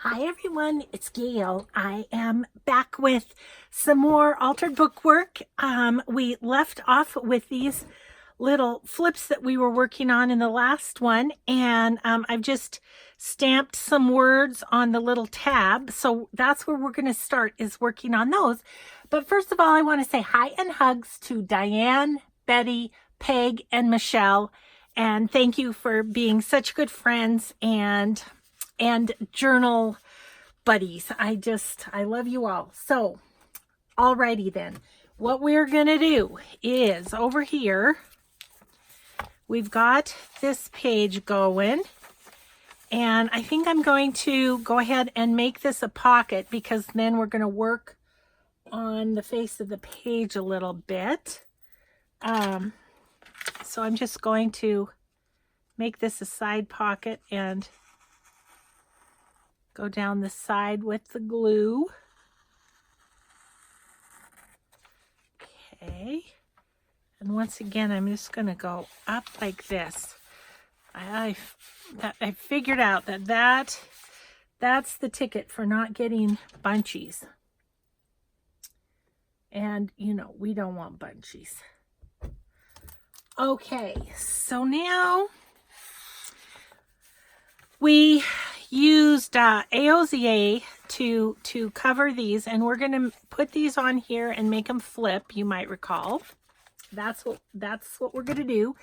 Hi everyone, it's Gail. I am back with some more altered bookwork. We left off with these little flips that we were working on in the last one, and I've just stamped some words on the little tab. So that's where we're going to start, is working on those. But first of all, I want to say hi and hugs to Diane, Betty, Peg, and Michelle. And thank you for being such good friends and journal buddies. I love you all. So, alrighty then. What we're gonna do is over here, we've got this page going, and I think I'm going to go ahead and make this a pocket, because then we're gonna work on the face of the page a little bit. So I'm just going to make this a side pocket and go down the side with the glue. Okay. And once again, I'm just going to go up like this. I figured out that's the ticket for not getting bunchies. And, you know, we don't want bunchies. Okay, so now we used AOZA to cover these, and we're going to put these on here and make them flip, you might recall. That's what we're going to do.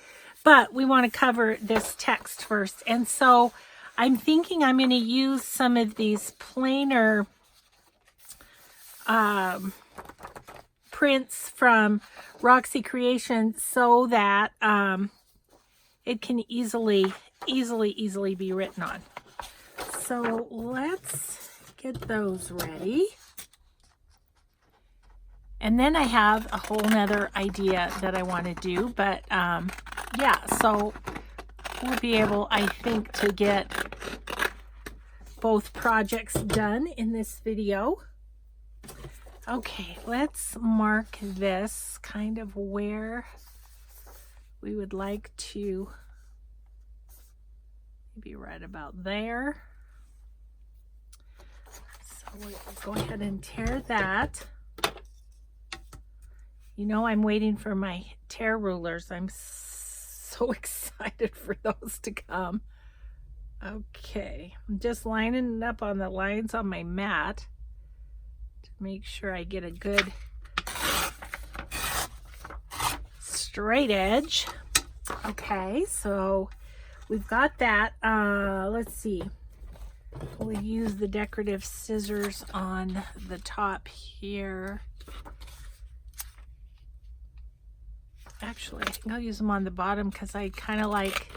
But we want to cover this text first. And so I'm thinking I'm going to use some of these plainer prints from Roxy Creations, so that it can easily be written on. So let's get those ready. And then I have a whole nother idea that I want to do, but yeah, so we'll be able, I think, to get both projects done in this video. Okay, let's mark this kind of where we would like to, maybe right about there. So we'll go ahead and tear that. You know, I'm waiting for my tear rulers. I'm so excited for those to come. Okay, I'm just lining it up on the lines on my mat to make sure I get a good straight edge. Okay, so we've got that. Let's see. We'll use the decorative scissors on the top here. Actually, I think I'll use them on the bottom, because I kind of like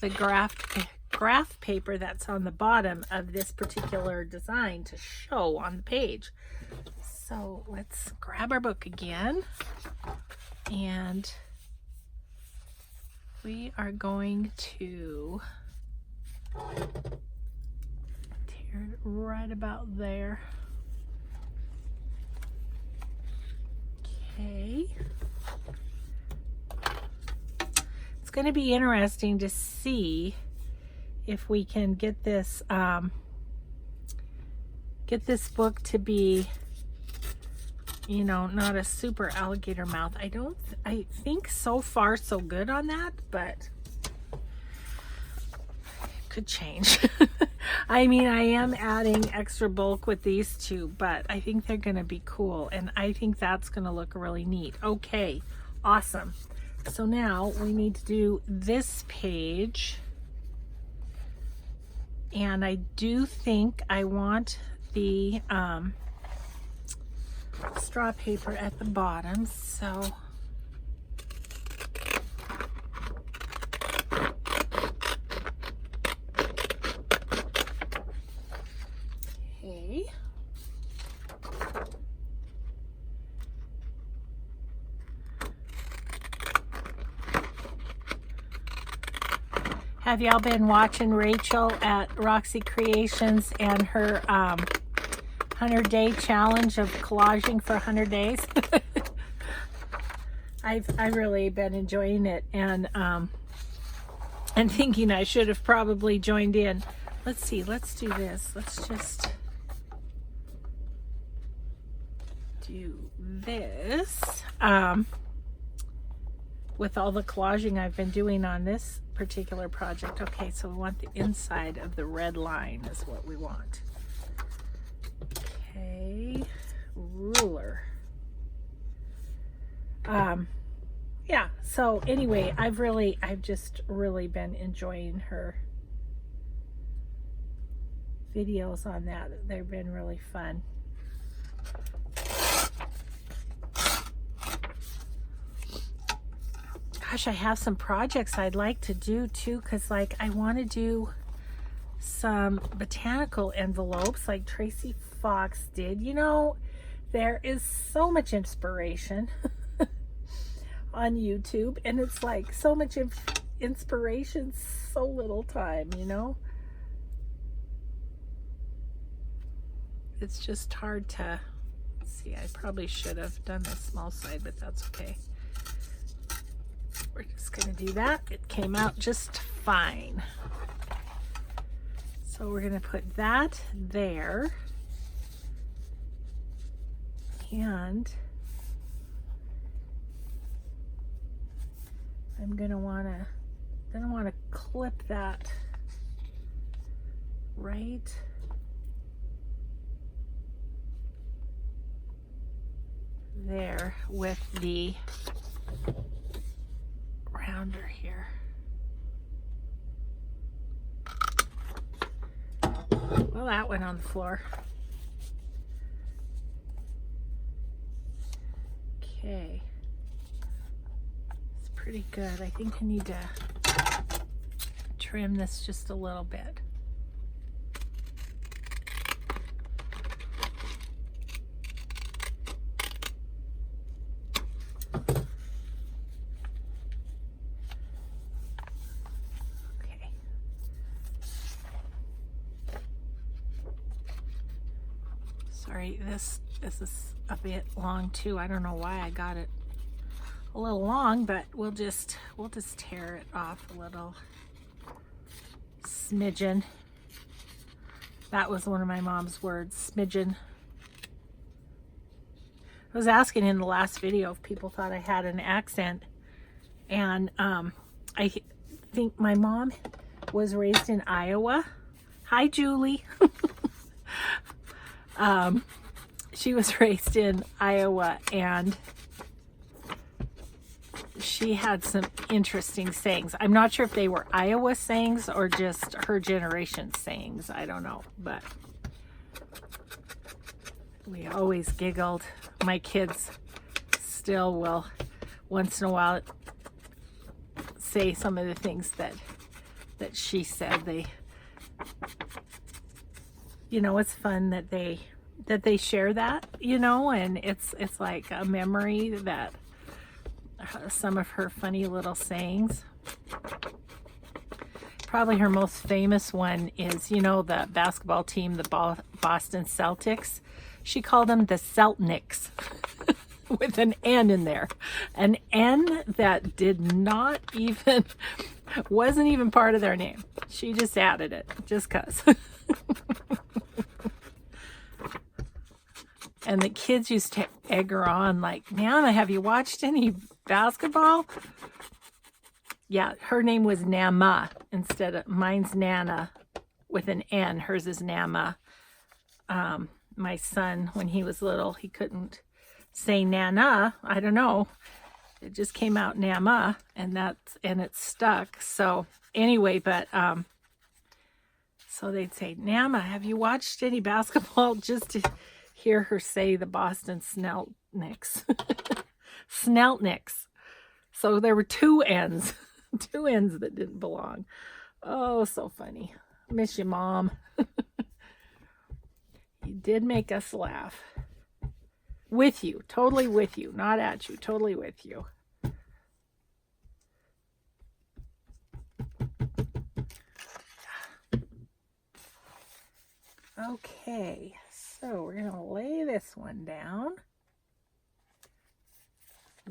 the graph paper that's on the bottom of this particular design to show on the page. So let's grab our book again, and we are going to tear it right about there. Okay. It's going to be interesting to see if we can get this book to be, you know, not a super alligator mouth. I think so far so good on that, but it could change. I mean, I am adding extra bulk with these two, but I think they're going to be cool, and I think that's going to look really neat. Okay, awesome. So now we need to do this page, and I do think I want the straw paper at the bottom, so okay. Have y'all been watching Rachel at Roxy Creations and her 100-day challenge of collaging for 100 days? I've really been enjoying it, and thinking I should have probably joined in. let's see, let's do this. Let's just do this. With all the collaging I've been doing on this particular project. Okay, so we want the inside of the red line is what we want. Okay, ruler. Yeah, so anyway, I've just really been enjoying her videos on that. They've been really fun. Gosh, I have some projects I'd like to do too, because like I want to do some botanical envelopes like Tracy Fox did. You know, there is so much inspiration on YouTube, and it's like so much inspiration, so little time, you know? It's just hard to see. I probably should have done the small side, but that's okay. We're just going to do that. It came out just fine. So we're going to put that there. And I'm going to want to clip that right there with the rounder here. Well, that went on the floor. Okay. It's pretty good. I think I need to trim this just a little bit. Sorry, this is a bit long too. I don't know why I got it a little long, but we'll just tear it off a little smidgen. That was one of my mom's words, smidgen. I was asking in the last video if people thought I had an accent, and I think my mom was raised in Iowa. Hi, Julie. She was raised in Iowa, and she had some interesting sayings. I'm not sure if they were Iowa sayings or just her generation sayings. I don't know, but we always giggled. My kids still will once in a while say some of the things that she said. They, you know, it's fun that they share that, you know, and it's like a memory that some of her funny little sayings. Probably her most famous one is, you know, the basketball team, the Boston Celtics. She called them the Celtniks with an N in there. An N that did not even, wasn't even part of their name. She just added it just 'cause. And the kids used to egg her on like, Nana, have you watched any basketball? Yeah, her name was Nama instead of, mine's Nana with an N. Hers is Nama. My son, when he was little, he couldn't say Nana. I don't know. It just came out Nama, and it stuck. So anyway, but so they'd say, Nama, have you watched any basketball? Just to hear her say the Boston Sneltniks. Sneltniks. So there were two N's. Two N's that didn't belong. Oh, so funny. Miss you, Mom. You did make us laugh. With you. Totally with you. Not at you. Totally with you. Okay. So we're going to lay this one down.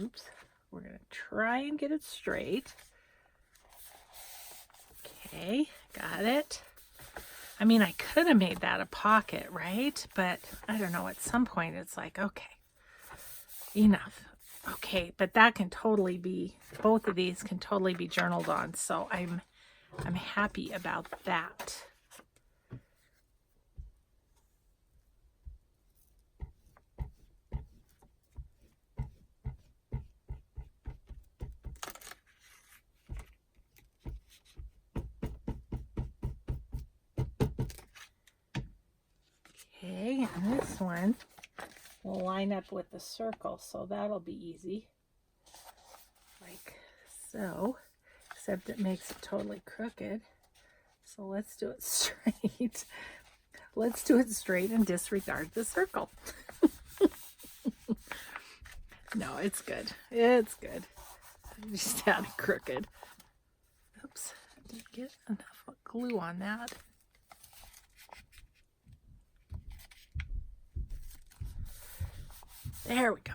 Oops. We're going to try and get it straight. Okay, got it. I mean, I could have made that a pocket, right? But I don't know, at some point it's like, okay, enough. Okay, but that can totally be, both of these can totally be journaled on, so I'm happy about that. Okay, and this one will line up with the circle, so that'll be easy. Like so, except it makes it totally crooked. So let's do it straight. Let's do it straight and disregard the circle. No, it's good. It's good. I just had it crooked. Oops, I didn't get enough glue on that. There we go.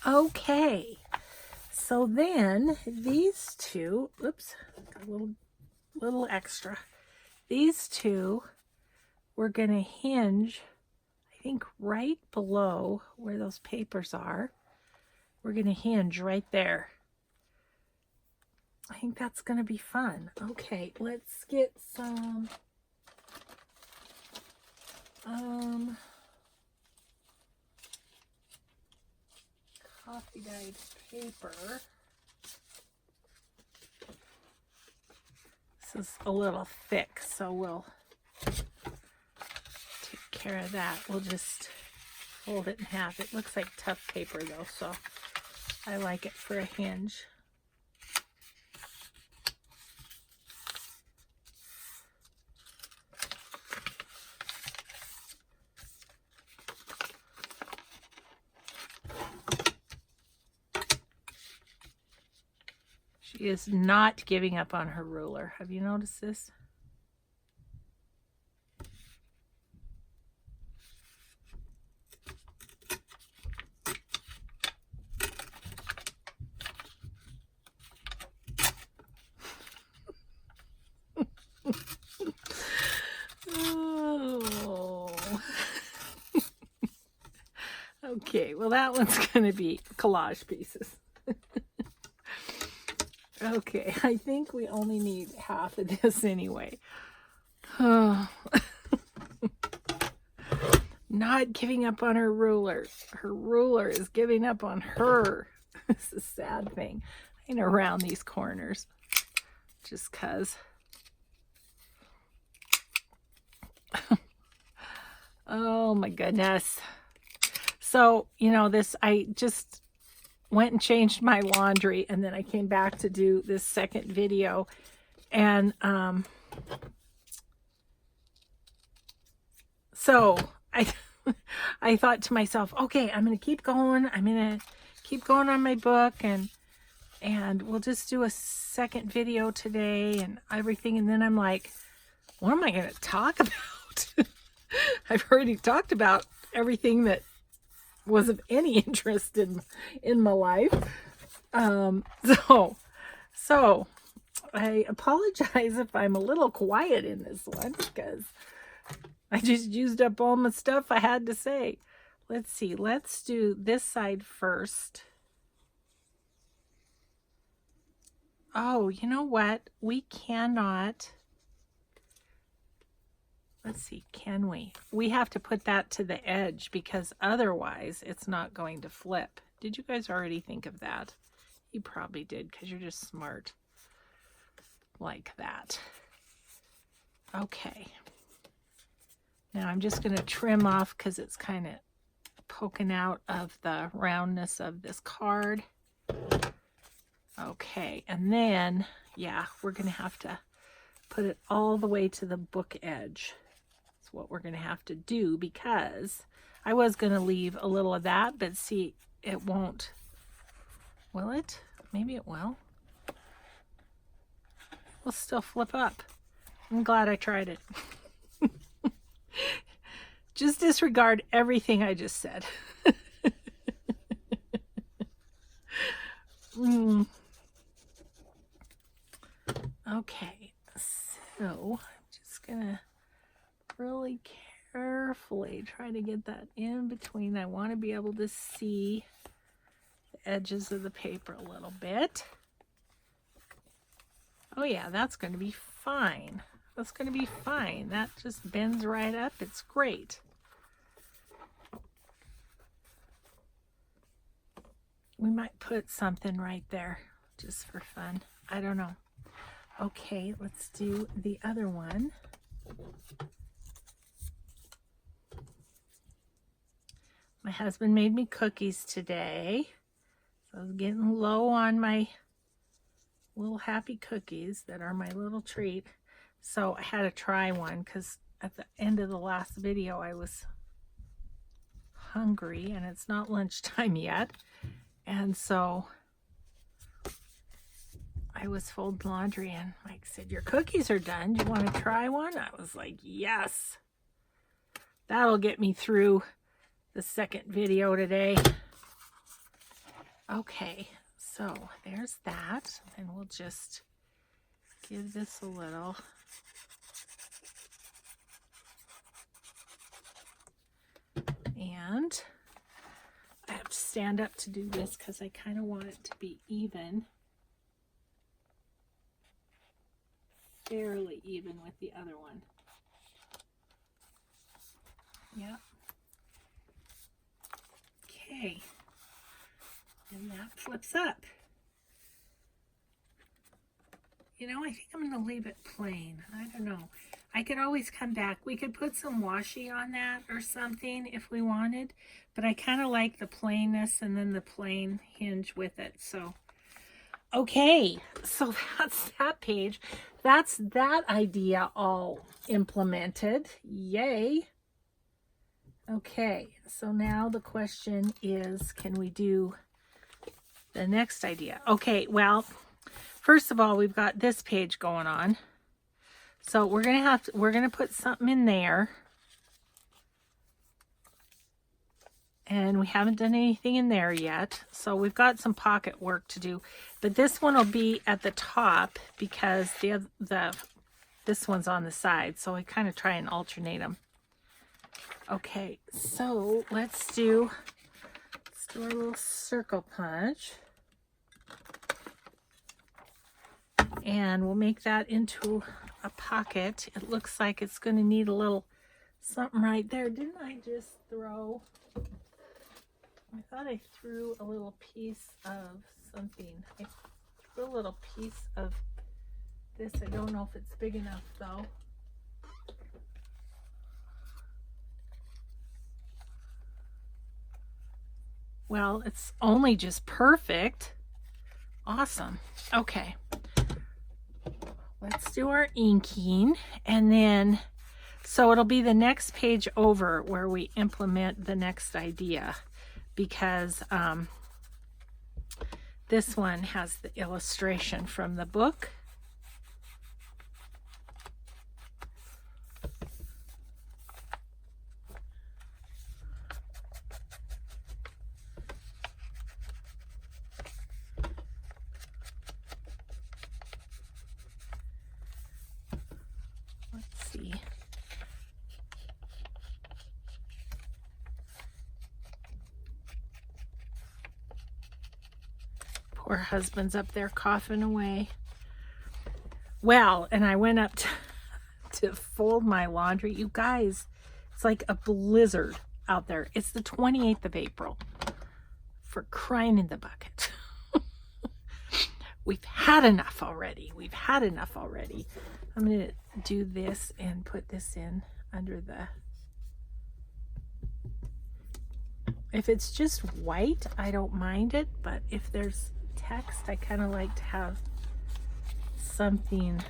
Okay, so then these two, oops, got a little extra. These two, we're going to hinge, I think right below where those papers are. We're going to hinge right there. I think that's going to be fun. Okay, let's get some coffee dyed paper. This is a little thick, so we'll take care of that. We'll just fold it in half. It looks like tough paper though, so I like it for a hinge. She is not giving up on her ruler. Have you noticed this? Oh. Okay, well that one's going to be collage pieces. Okay, I think we only need half of this anyway. Oh. Not giving up on her ruler. Her ruler is giving up on her. It's a sad thing. I'm going to round these corners just because. Oh my goodness. So, you know, I just went and changed my laundry, and then I came back to do this second video, and so I thought to myself, okay, I'm going to keep going. I'm going to keep going on my book, and we'll just do a second video today and everything. And then I'm like, what am I going to talk about? I've already talked about everything that was of any interest in my life. So I apologize if I'm a little quiet in this one, because I just used up all my stuff I had to say. Let's see. Let's do this side first. Oh, you know what? We cannot. Let's see. Can we? We have to put that to the edge, because otherwise it's not going to flip. Did you guys already think of that? You probably did, because you're just smart like that. Okay. Now I'm just going to trim off, because it's kind of poking out of the roundness of this card. Okay, and then, yeah, we're going to have to put it all the way to the book edge. That's what we're going to have to do, because I was going to leave a little of that, but see, it won't. Will it? Maybe it will. It'll still flip up. I'm glad I tried it. Just disregard everything I just said. Okay, so I'm just gonna really carefully try to get that in between. I want to be able to see the edges of the paper a little bit. Oh yeah, that's going to be fine. That's going to be fine. That just bends right up. It's great. We might put something right there just for fun. I don't know. Okay, let's do the other one. My husband made me cookies today. So I was getting low on my little happy cookies that are my little treat. So I had to try one because at the end of the last video I was hungry and it's not lunchtime yet. And so I was folding laundry and Mike said, "Your cookies are done. Do you want to try one?" I was like, yes. That'll get me through the second video today. Okay, so there's that. And we'll just give this a little. And I have to stand up to do this because I kind of want it to be even. Fairly even with the other one. Yep. Okay. And that flips up. You know, I think I'm going to leave it plain. I don't know. I could always come back. We could put some washi on that or something if we wanted. But I kind of like the plainness and then the plain hinge with it. So, okay. So that's that page. That's that idea all implemented. Yay. Okay. So now the question is, can we do the next idea? Okay. Well, first of all, we've got this page going on. So we're going to put something in there. And we haven't done anything in there yet. So we've got some pocket work to do. But this one will be at the top because this one's on the side. So I kind of try and alternate them. Okay, so let's do a little circle punch. And we'll make that into a pocket. It looks like it's going to need a little something right there. Didn't I just throw... I thought I threw a little piece of something. I threw a little piece of this. I don't know if it's big enough though. Well, it's only just perfect. Awesome. Okay. Let's do our inking, and then, so it'll be the next page over where we implement the next idea, because this one has the illustration from the book. Poor husband's up there coughing away. Well, and I went up to fold my laundry. You guys, it's like a blizzard out there. It's the 28th of April. For crying in the bucket. We've had enough already. We've had enough already. I'm going to do this and put this in under the... If it's just white, I don't mind it, but if there's text, I kind of like to have something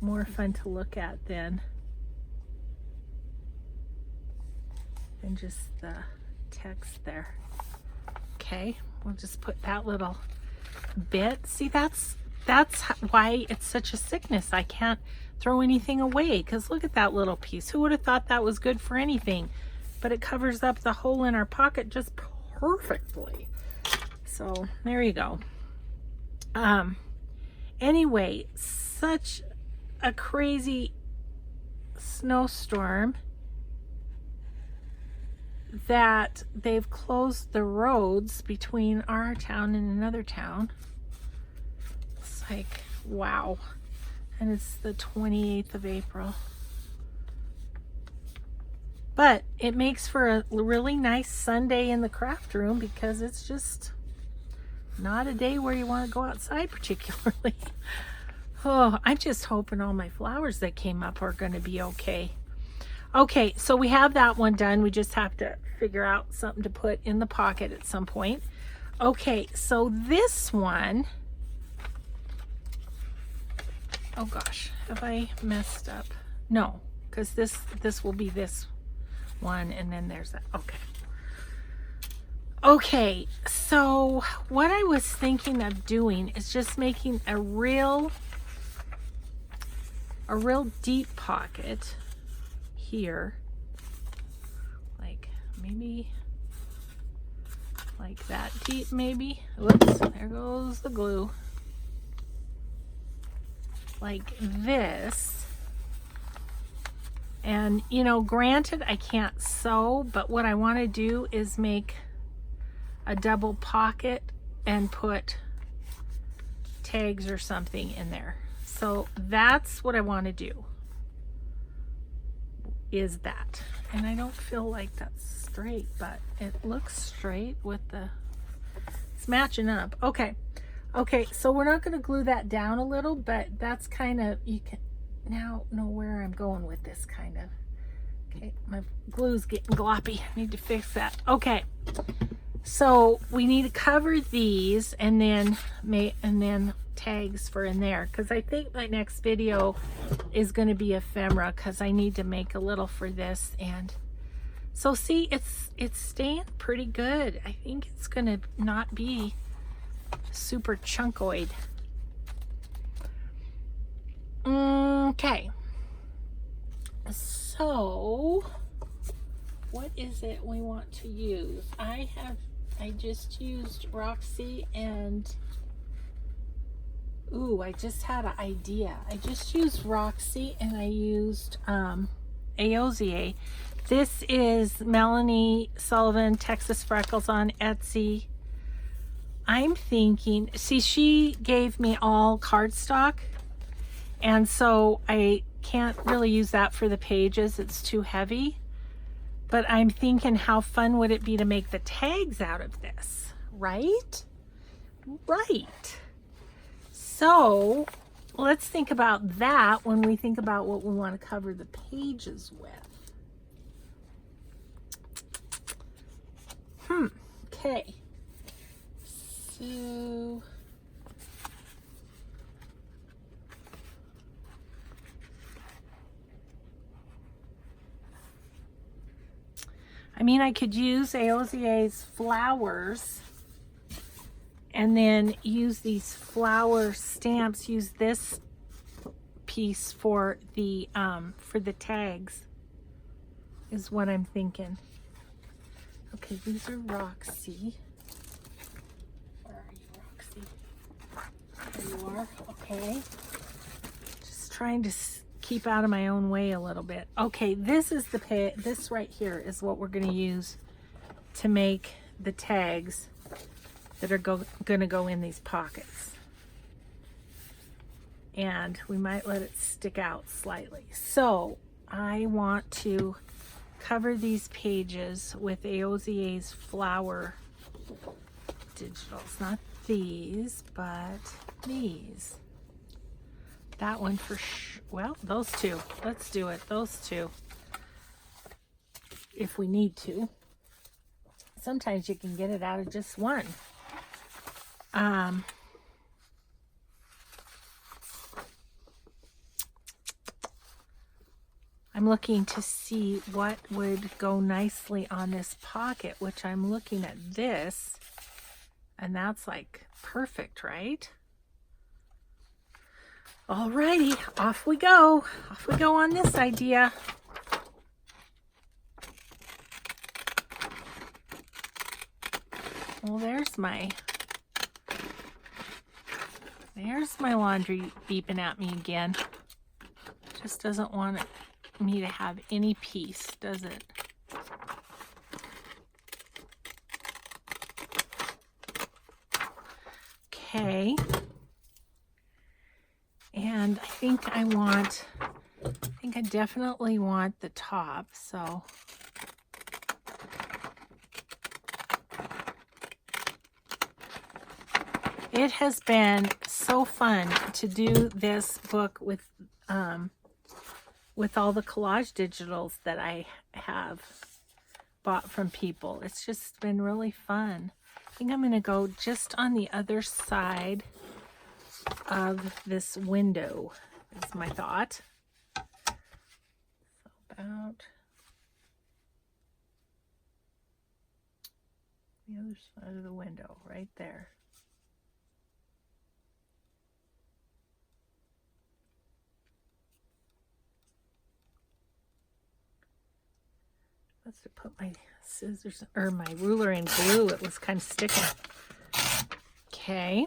more fun to look at than just the text there. Okay, we'll just put that little bit. See, that's why it's such a sickness. I can't throw anything away because look at that little piece. Who would have thought that was good for anything? But it covers up the hole in our pocket just perfectly. So there you go. Anyway, such a crazy snowstorm that they've closed the roads between our town and another town. It's like, wow. And it's the 28th of April. But it makes for a really nice Sunday in the craft room because it's just not a day where you want to go outside particularly. Oh, I'm just hoping all my flowers that came up are going to be okay. Okay, so we have that one done. We just have to figure out something to put in the pocket at some point. Okay, so this one, oh gosh, have I messed up? No, because this will be this one, and then there's that. Okay. Okay, so what I was thinking of doing is just making a real deep pocket here, like maybe like that deep, maybe. Whoops, there goes the glue. Like this. And you know, granted I can't sew, but what I want to do is make a double pocket and put tags or something in there. So that's what I want to do, is that. And I don't feel like that's straight, but it looks straight with the, it's matching up. Okay. Okay, so we're not going to glue that down a little, but that's kind of, you can now know where I'm going with this kind of. Okay, my glue's getting gloppy. I need to fix that. Okay. So we need to cover these and then tags for in there, because I think my next video is going to be ephemera, because I need to make a little for this. And so see, it's staying pretty good. I think it's going to not be super chunkoid. Okay, so what is it we want to use? I just used Roxy and ooh, I just had an idea. I just used Roxy and I used AOZA. This is Melanie Sullivan, Texas Freckles on Etsy. I'm thinking, see, she gave me all cardstock, and so I can't really use that for the pages. It's too heavy. But I'm thinking, how fun would it be to make the tags out of this, right? Right. So let's think about that when we think about what we want to cover the pages with. Okay. So I mean, I could use AOZA's flowers and then use these flower stamps, use this piece for the tags is what I'm thinking. Okay, these are Roxy. Where are you, Roxy? There you are. Okay. Just trying to keep out of my own way a little bit. Okay, this is this right here is what we're going to use to make the tags that are going to go in these pockets. And we might let it stick out slightly. So I want to cover these pages with AOZA's flower digitals. Not these, but these. That one for well, those two. Let's do it. Those two. If we need to. Sometimes you can get it out of just one. I'm looking to see what would go nicely on this pocket, which I'm looking at this, and that's like perfect, right? Alrighty, off we go. Off we go on this idea. Well, there's my laundry beeping at me again. Just doesn't want me to have any peace, does it? Okay. And I think I definitely want the top, so it has been so fun to do this book with all the collage digitals that I have bought from people. It's just been really fun. I think I'm going to go just on the other side of this window, is my thought. So about the other side of the window, right there. Let's put my scissors or my ruler in glue. It was kind of sticking. Okay.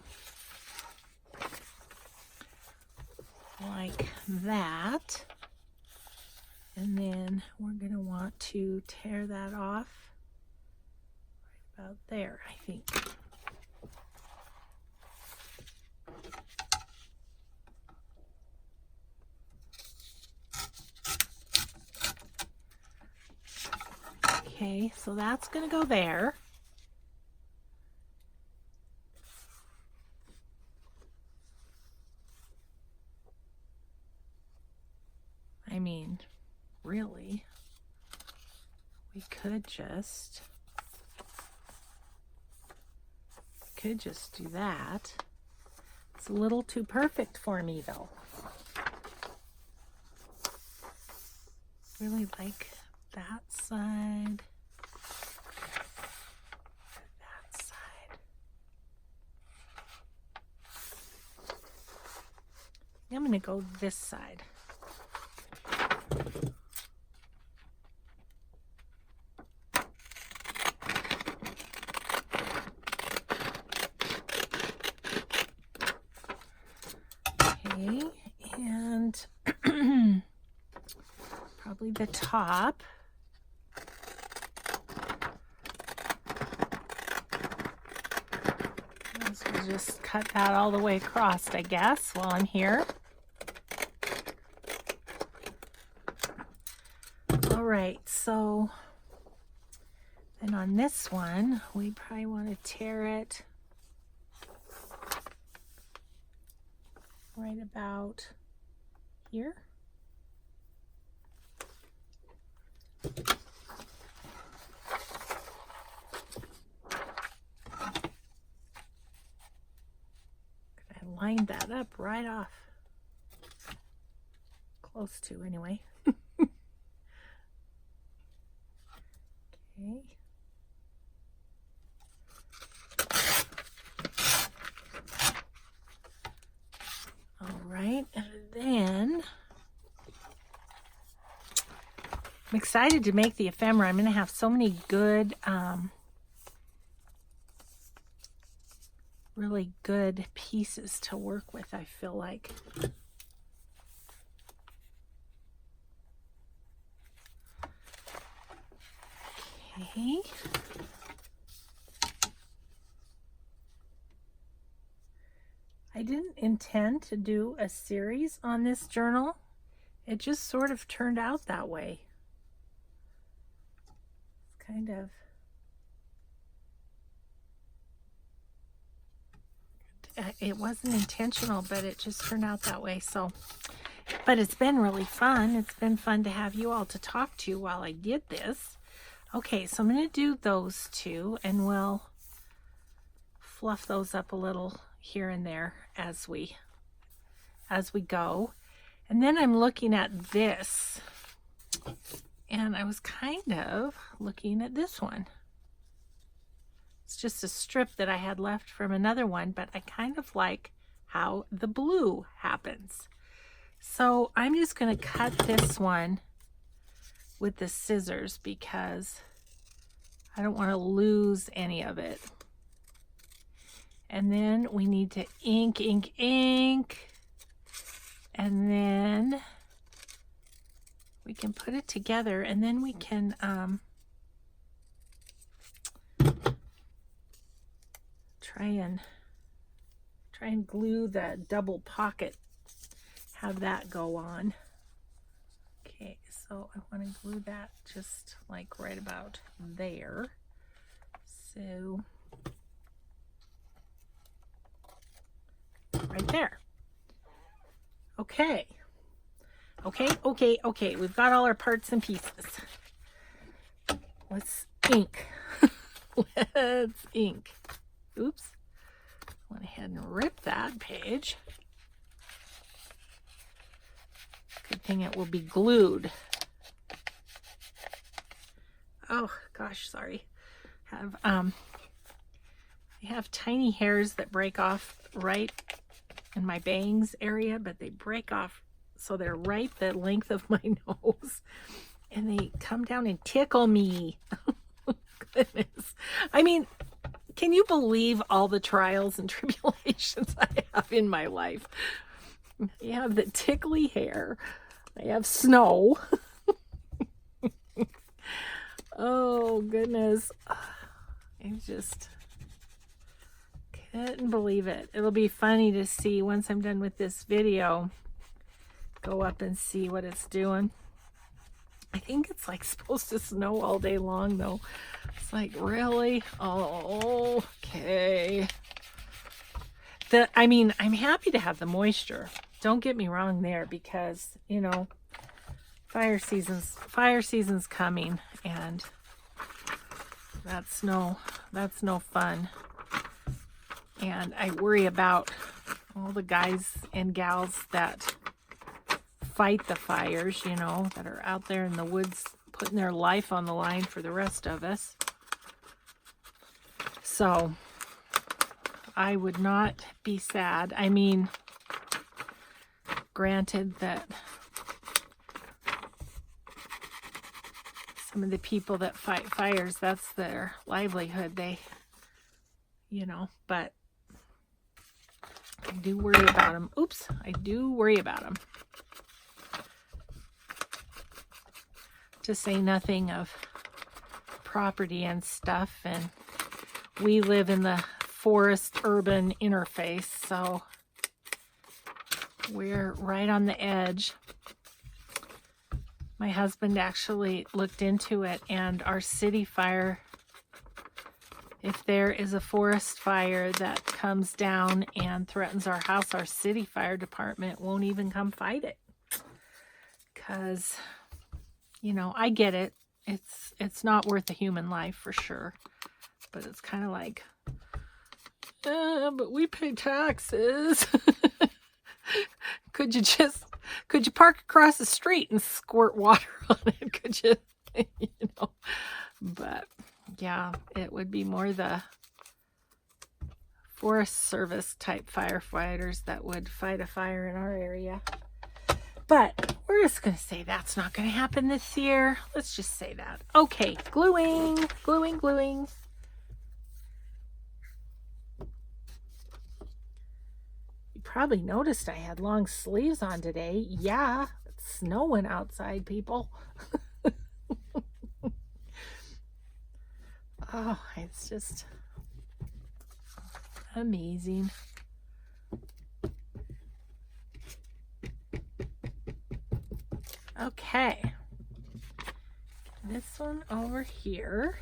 Like that. And then we're going to want to tear that off right about there, I think. Okay, so that's going to go there. I mean, really, we could just do that. It's a little too perfect for me, though. Really like that side. That side. I'm going to go this side. Okay, and probably the top. We'll just cut that all the way across, I guess, while I'm here. All right, so then on this one, we probably want to tear it right about here. I lined that up right off. Close to, anyway. Okay. All right, and then I'm excited to make the ephemera. I'm going to have so many good, really good pieces to work with, I feel like. Okay. I didn't intend to do a series on this journal. It just sort of turned out that way. It's kind of it wasn't intentional, but it just turned out that way. So, but it's been really fun. It's been fun to have you all to talk to while I did this. Okay, so I'm going to do those two, and we'll fluff those up a little here and there as we go. And then I'm looking at this, and I was kind of looking at this one. It's just a strip that I had left from another one, but I kind of like how the blue happens. So I'm just going to cut this one with the scissors because I don't want to lose any of it. And then we need to ink. And then we can put it together, and then we can try and glue the double pocket, have that go on. Okay, so I want to glue that just like right about there. So right there. Okay. Okay. We've got all our parts and pieces. Let's ink. Let's ink. Oops. Went ahead and ripped that page. Good thing it will be glued. Oh gosh, sorry. I have tiny hairs that break off right in my bangs area, but they break off so they're right the length of my nose, and they come down and tickle me. Goodness. I mean, can you believe all the trials and tribulations I have in my life? I have the tickly hair. I have snow. Oh, goodness. I just couldn't believe it. It'll be funny to see once I'm done with this video. Go up and see what it's doing. I think it's like supposed to snow all day long, though. It's like, really? Oh, okay. I mean, I'm happy to have the moisture. Don't get me wrong there, because, you know, fire season's coming, and that's no fun. And I worry about all the guys and gals that fight the fires, you know, that are out there in the woods putting their life on the line for the rest of us. So I would not be sad. I mean, granted that some of the people that fight fires, that's their livelihood. They, you know, but I do worry about them. Oops, I do worry about them. To say nothing of property and stuff, and we live in the forest urban interface, so we're right on the edge. My husband actually looked into it, and our city fire, if there is a forest fire that comes down and threatens our house, our city fire department won't even come fight it. Because, you know, I get it. It's not worth a human life for sure. But it's kind of like, but we pay taxes. Could you park across the street and squirt water on it? Could you, you know? But yeah, it would be more the Forest Service type firefighters that would fight a fire in our area. But we're just going to say that's not going to happen this year. Let's just say that. Okay, gluing. You probably noticed I had long sleeves on today. Yeah, it's snowing outside, people. Oh, it's just amazing. Okay, this one over here.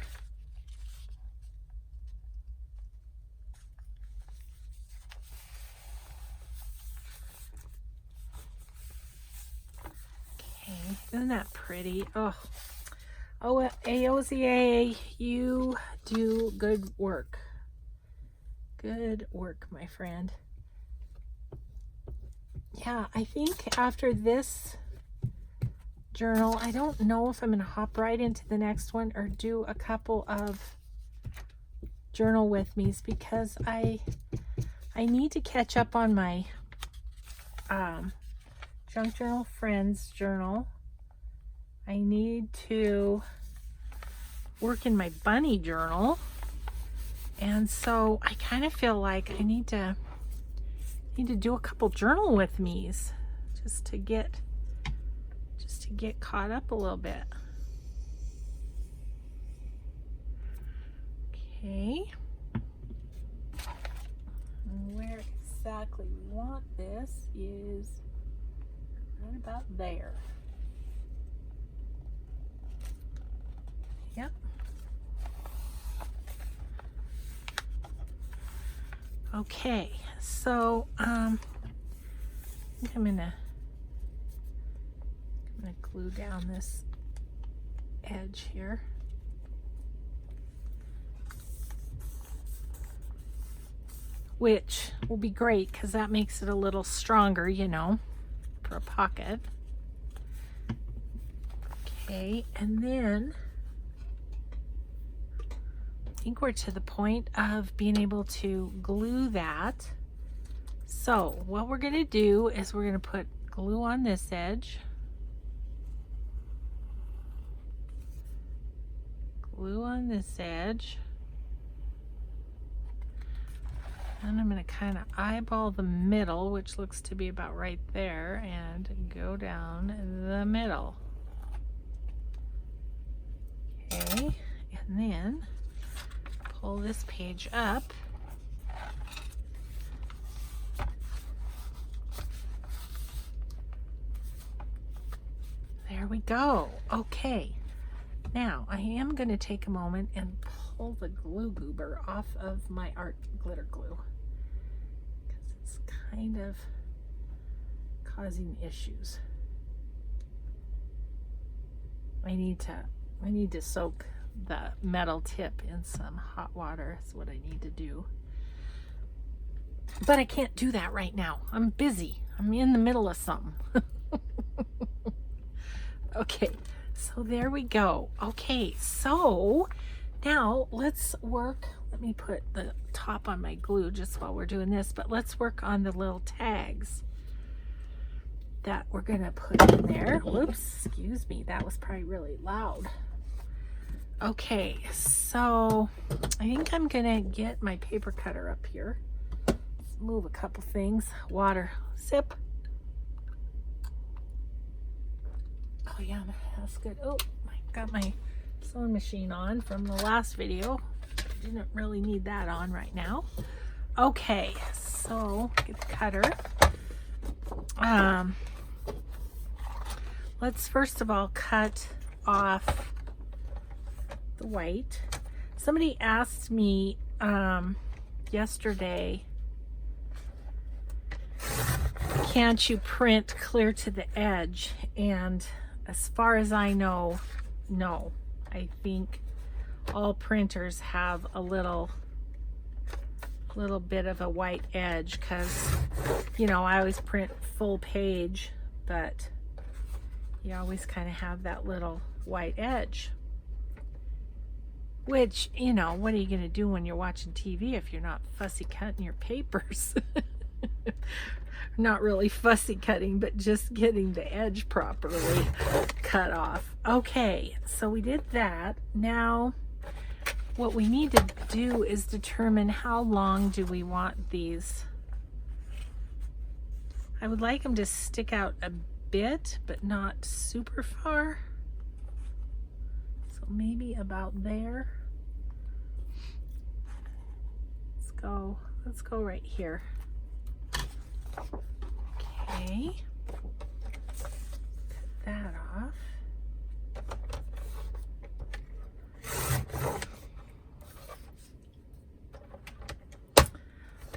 Okay, isn't that pretty? Oh, AOZA, you do good work. Good work, my friend. Yeah, I think after this journal, I don't know if I'm going to hop right into the next one or do a couple of journal with me's, because I need to catch up on my Junk Journal Friends journal. I need to work in my bunny journal, and so I kind of feel like I need to do a couple journal with me's just to to get caught up a little bit. Okay. And where exactly we want this is right about there. Yep. Okay, so I think I'm gonna glue down this edge here. Which will be great because that makes it a little stronger, you know, for a pocket. Okay, and then I think we're to the point of being able to glue that. So what we're going to do is we're going to put glue on this edge, glue on this edge, and I'm going to kind of eyeball the middle, which looks to be about right there, and go down the middle. Okay, and then pull this page up. There we go. Okay, now I am going to take a moment and pull the glue goober off of my art glitter glue because it's kind of causing issues. I need to soak the metal tip in some hot water. That's what I need to do. But I can't do that right now. I'm busy. I'm in the middle of something. Okay, so there we go. Okay, so now let's work. Let me put the top on my glue just while we're doing this, but let's work on the little tags that we're gonna put in there. Whoops, excuse me, that was probably really loud. Okay, so I think I'm gonna get my paper cutter up here. Let's move a couple things. Water, sip. Oh yeah, that's good. Oh, I got my sewing machine on from the last video. Didn't really need that on right now. Okay, so get the cutter. Let's first of all cut off the white. Somebody asked me yesterday, can't you print clear to the edge? And as far as I know, no. I think all printers have a little bit of a white edge because, you know, I always print full page, but you always kind of have that little white edge. Which, you know, what are you going to do when you're watching TV if you're not fussy cutting your papers? Not really fussy cutting, but just getting the edge properly cut off. Okay, so we did that. Now, what we need to do is determine how long do we want these. I would like them to stick out a bit, but not super far. So maybe about there. Let's go right here. Okay, cut that off.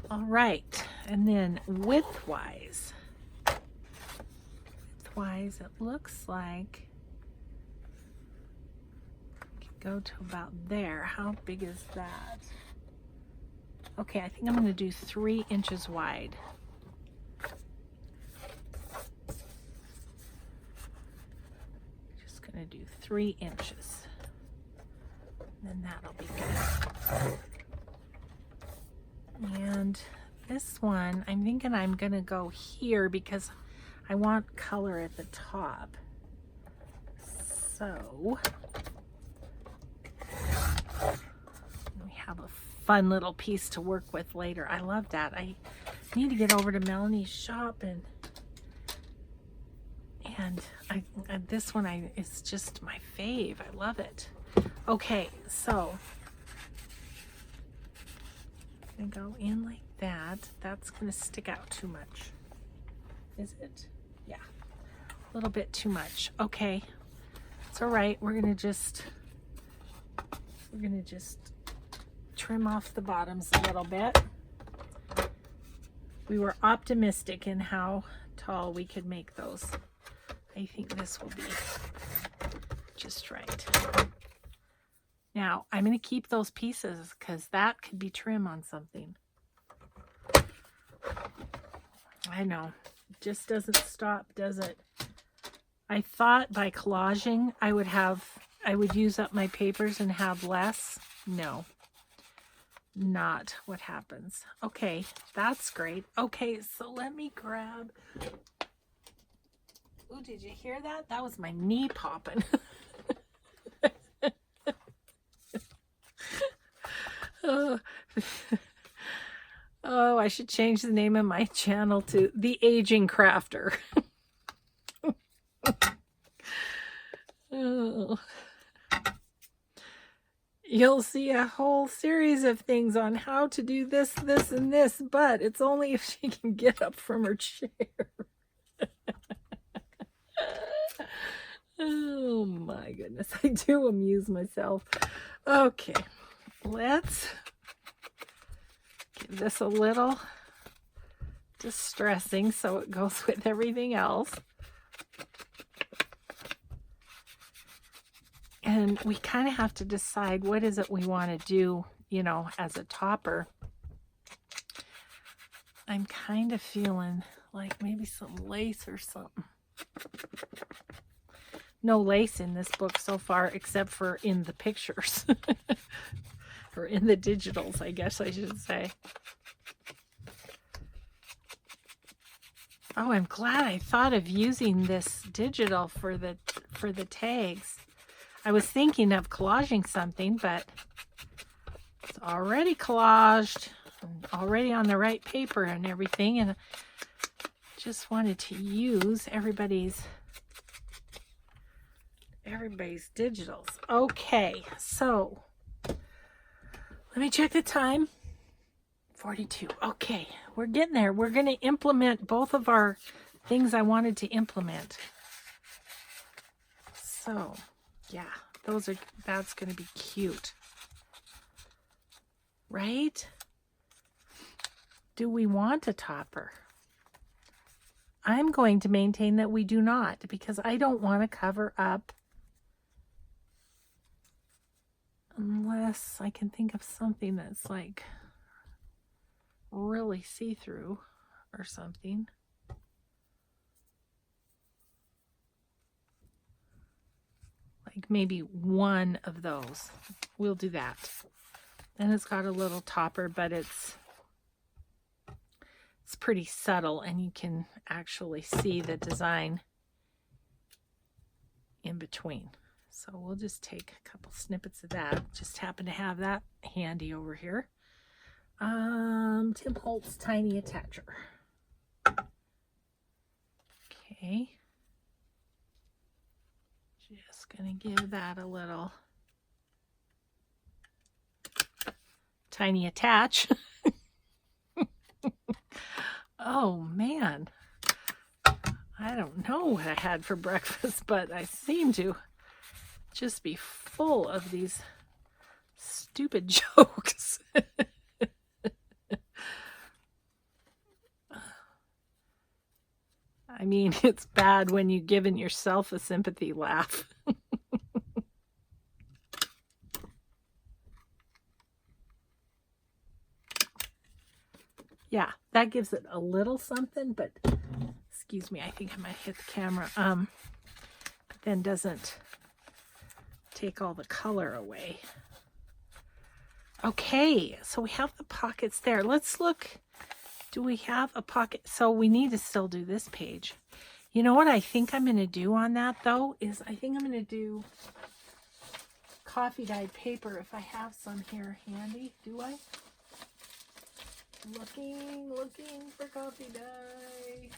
All right, and then width-wise, it looks like we could go to about there. How big is that? Okay, I think I'm going to do 3 inches wide. Just going to do 3 inches. And then that'll be good. And this one, I'm thinking I'm going to go here because I want color at the top. So we have a fun little piece to work with later. I love that. I need to get over to Melanie's shop and And this one is just my fave. I love it. Okay, so I'm gonna go in like that. That's gonna stick out too much. Is it? Yeah, a little bit too much. Okay, it's all right. We're gonna just trim off the bottoms a little bit. We were optimistic in how tall we could make those. I think this will be just right. Now, I'm going to keep those pieces because that could be trim on something. I know. It just doesn't stop, does it? I thought by collaging I would use up my papers and have less. No. Not what happens. Okay, that's great. Okay, so let me grab... Ooh, did you hear that? That was my knee popping. Oh. Oh, I should change the name of my channel to The Aging Crafter. Oh. You'll see a whole series of things on how to do this, this, and this, but it's only if she can get up from her chair. Oh my goodness, I do amuse myself. Okay, let's give this a little distressing so it goes with everything else. And we kind of have to decide what is it we want to do, you know, as a topper. I'm kind of feeling like maybe some lace or something. No lace in this book so far, except for in the pictures. Or in the digitals, I guess I should say. Oh, I'm glad I thought of using this digital for the tags. I was thinking of collaging something, but it's already collaged, and already on the right paper and everything, and just wanted to use everybody's digitals. Okay, so let me check the time. 42. Okay, we're getting there. We're going to implement both of our things I wanted to implement. So, yeah, that's going to be cute. Right? Do we want a topper? I'm going to maintain that we do not, because I don't want to cover up unless I can think of something that's like really see-through or something. Like maybe one of those. We'll do that. And it's got a little topper, but it's pretty subtle, and you can actually see the design in between. So we'll just take a couple snippets of that. Just happen to have that handy over here. Tim Holtz Tiny Attacher. Okay. Just gonna give that a little tiny attach. Oh man. I don't know what I had for breakfast, but I seem to just be full of these stupid jokes. I mean, it's bad when you've given yourself a sympathy laugh. Yeah, that gives it a little something, but excuse me, I think I might hit the camera. But then doesn't take all the color away. Okay, so we have the pockets there. Let's look. Do we have a pocket? So we need to still do this page. You know what I think I'm going to do on that, though, is I think I'm going to do coffee dyed paper if I have some here handy. Do I? Looking for coffee dye.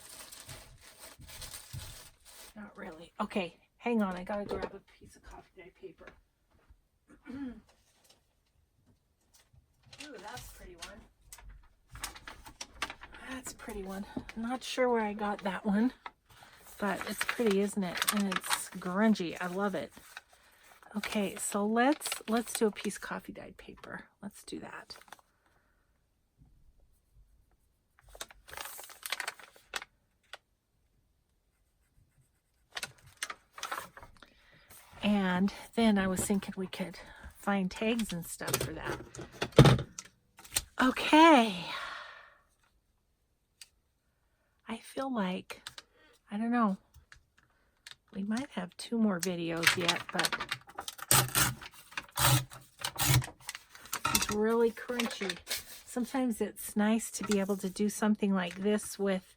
Not really. Okay, hang on. I gotta grab a piece of coffee dye paper. Ooh, that's a pretty one. That's a pretty one. I'm not sure where I got that one, but it's pretty, isn't it? And it's grungy. I love it. Okay, so let's do a piece of coffee dyed paper. Let's do that. And then I was thinking we could find tags and stuff for that. Okay. I feel like, I don't know, we might have 2 more videos yet, but it's really crunchy. Sometimes it's nice to be able to do something like this with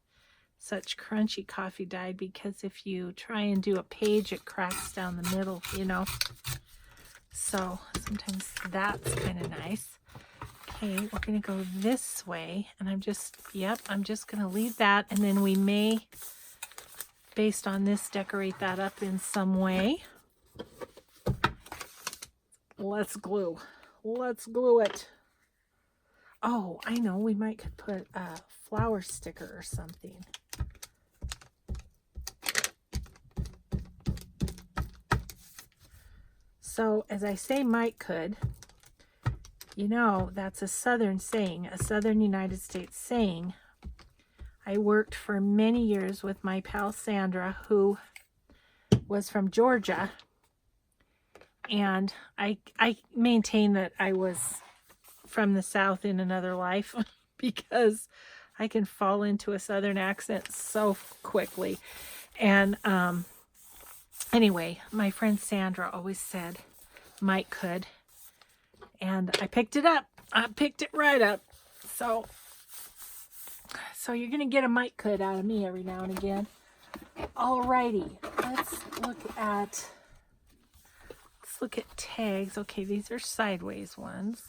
such crunchy coffee dyed, because if you try and do a page, it cracks down the middle, you know. So sometimes that's kind of nice. Okay, we're going to go this way, and I'm just going to leave that, and then we may, based on this, decorate that up in some way. Let's glue. Let's glue it. Oh, I know, we might could put a flower sticker or something. So, as I say, might could, you know, that's a Southern saying, a Southern United States saying. I worked for many years with my pal Sandra, who was from Georgia, and I maintain that I was from the South in another life because I can fall into a Southern accent so quickly. And anyway, my friend Sandra always said might could, and I picked it up. I picked it right up. So you're gonna get a might could out of me every now and again. Alrighty, let's look at tags. Okay, these are sideways ones.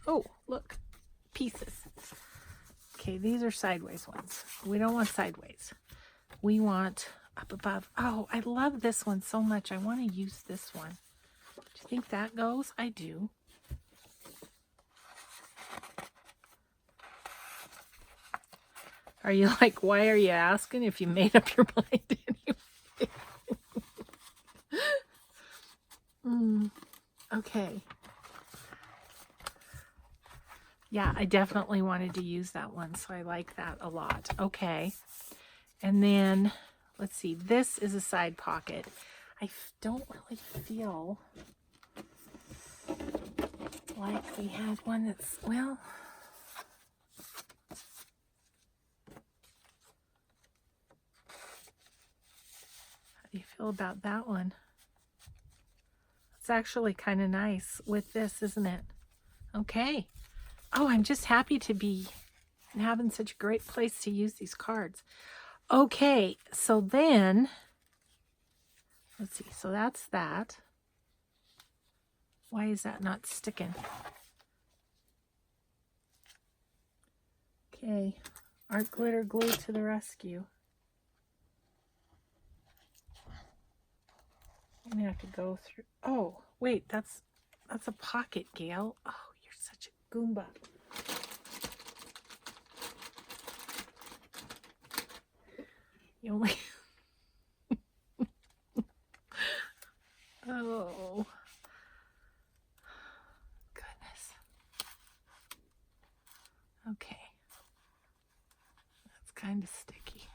Oh, look, pieces. Okay, these are sideways ones. We don't want sideways. We want up above. Oh, I love this one so much. I want to use this one. Do you think that goes? I do. Are you like, why are you asking if you made up your mind anyway? Okay. Yeah, I definitely wanted to use that one, so I like that a lot. Okay. And then, let's see, this is a side pocket. I don't really feel like we had one that's, well, how do you feel about that one? It's actually kind of nice with this, isn't it? Okay. Oh, I'm just happy to be having such a great place to use these cards. Okay, so then, let's see, so that's that. Why is that not sticking? Okay, art glitter glue to the rescue. I'm gonna have to go through. Oh, wait, that's a pocket, Gail. Oh, you're such a Goomba. You only. Oh, goodness. Okay. That's kind of sticky.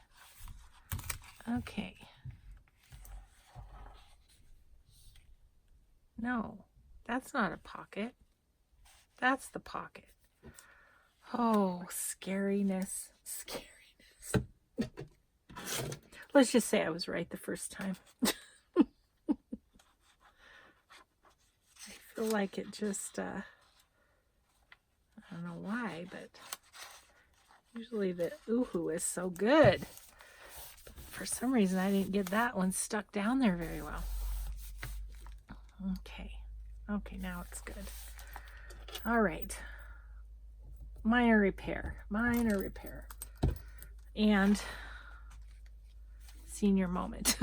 Okay. No, that's not a pocket. That's the pocket. Oh, scariness. Scariness. Let's just say I was right the first time. I feel like it just, I don't know why, but usually the ooh-hoo is so good. But for some reason, I didn't get that one stuck down there very well. Okay. Okay, now it's good. All right. Minor repair. Minor repair. And senior moment.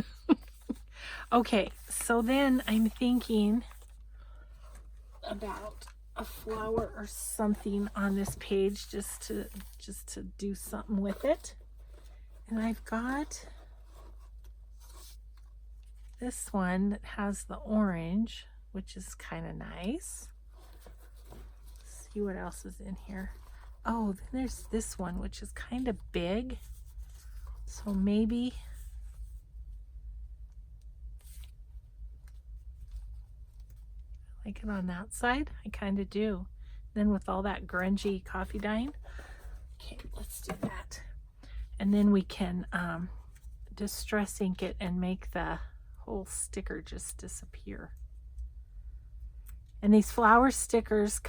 Okay, so then I'm thinking about a flower or something on this page just to do something with it. And I've got this one that has the orange, which is kind of nice. Let's see what else is in here. Oh, then there's this one, which is kind of big. So maybe I like it on that side. I kind of do. Then with all that grungy coffee dyeing. Okay, let's do that. And then we can distress ink it and make the whole sticker just disappear. And these flower stickers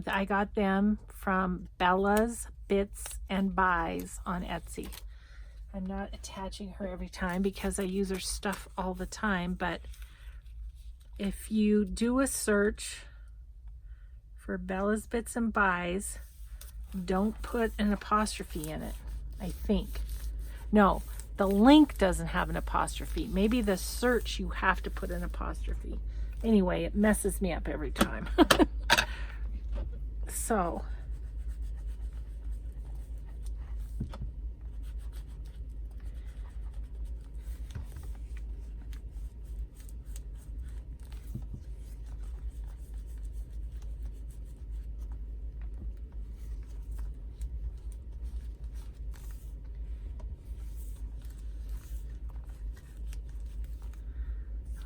I got them from Bella's Bits and Buys on Etsy. I'm not attaching her every time because I use her stuff all the time, but if you do a search for Bella's Bits and Buys, don't put an apostrophe in it, I think. No, the link doesn't have an apostrophe. Maybe the search you have to put an apostrophe. Anyway, it messes me up every time. So,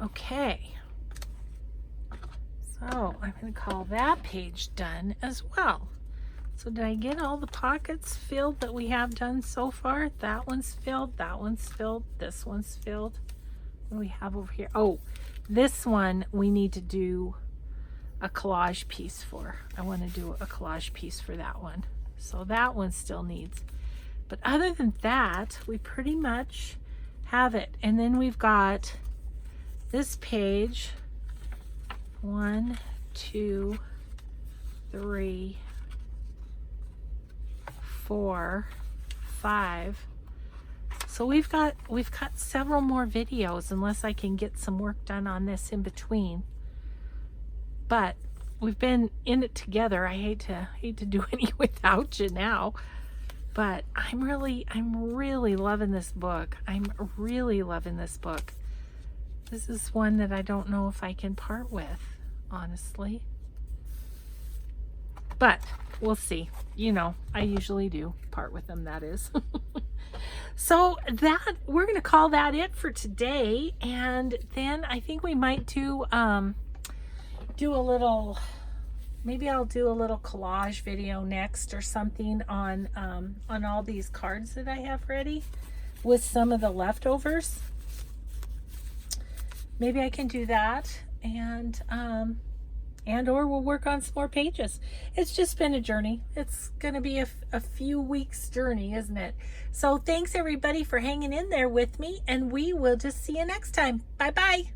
okay. So I'm going to call that page done as well. So did I get all the pockets filled that we have done so far? That one's filled, that one's filled, this one's filled. What do we have over here? Oh, this one we need to do a collage piece for. I want to do a collage piece for that one. So that one still needs. But other than that, we pretty much have it. And then we've got this page. 1, 2, 3, 4, 5. So we've got several more videos unless I can get some work done on this in between. But we've been in it together. I hate to do any without you now. But I'm really loving this book. I'm really loving this book. This is one that I don't know if I can part with, honestly. But we'll see. You know, I usually do part with them, that is. So we're going to call that it for today. And then I think we might do a little, maybe I'll do a little collage video next or something on all these cards that I have ready with some of the leftovers. Maybe I can do that, and or we'll work on some more pages. It's just been a journey. It's gonna be a few weeks journey, isn't it? So thanks everybody for hanging in there with me, and we will just see you next time. Bye bye.